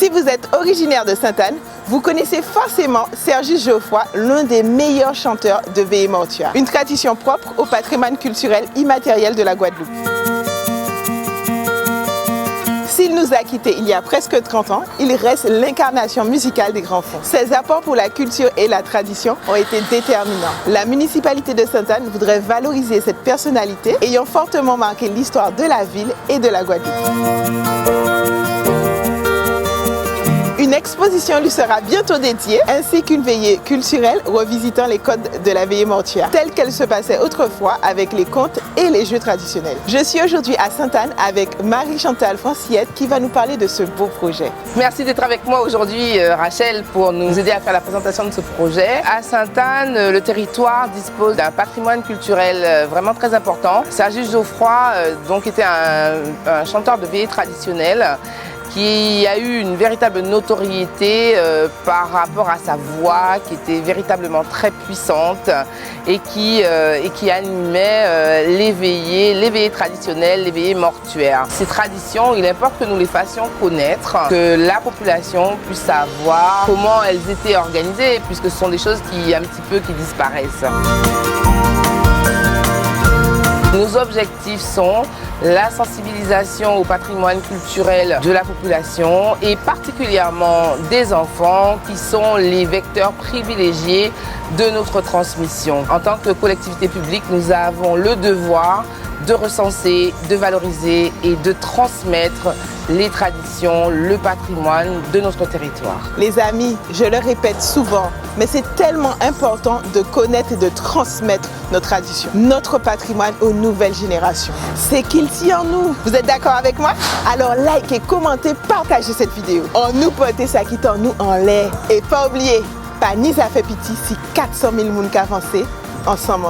Si vous êtes originaire de Sainte-Anne, vous connaissez forcément Sergi Geoffroy, l'un des meilleurs chanteurs de veillée mortuaire. Une tradition propre au patrimoine culturel immatériel de la Guadeloupe. S'il nous a quittés il y a presque 30 ans, il reste l'incarnation musicale des grands fonds. Ses apports pour la culture et la tradition ont été déterminants. La municipalité de Sainte-Anne voudrait valoriser cette personnalité ayant fortement marqué l'histoire de la ville et de la Guadeloupe. Une exposition lui sera bientôt dédiée, ainsi qu'une veillée culturelle revisitant les codes de la veillée mortuaire, telle qu'elle se passait autrefois avec les contes et les jeux traditionnels. Je suis aujourd'hui à Sainte-Anne avec Marie-Chantal Franciette qui va nous parler de ce beau projet. Merci d'être avec moi aujourd'hui, Rachel, pour nous aider à faire la présentation de ce projet. À Sainte-Anne, le territoire dispose d'un patrimoine culturel vraiment très important. Sergi Geoffroy donc était un chanteur de veillée traditionnelle qui a eu une véritable notoriété par rapport à sa voix qui était véritablement très puissante et qui animait les veillées traditionnelles, les veillées mortuaires. Ces traditions, il importe que nous les fassions connaître, que la population puisse savoir comment elles étaient organisées, puisque ce sont des choses qui disparaissent. Nos objectifs sont la sensibilisation au patrimoine culturel de la population et particulièrement des enfants qui sont les vecteurs privilégiés de notre transmission. En tant que collectivité publique, nous avons le devoir de recenser, de valoriser et de transmettre les traditions, le patrimoine de notre territoire. Les amis, je le répète souvent, mais c'est tellement important de connaître et de transmettre nos traditions, notre patrimoine aux nouvelles générations. C'est qu'il tient en nous. Vous êtes d'accord avec moi? Alors likez, commentez, partagez cette vidéo. On nous porte ça qui en nous en l'air. Et pas oublier, pas ni ça fait pitié si 400 000 moun avancé ensemble.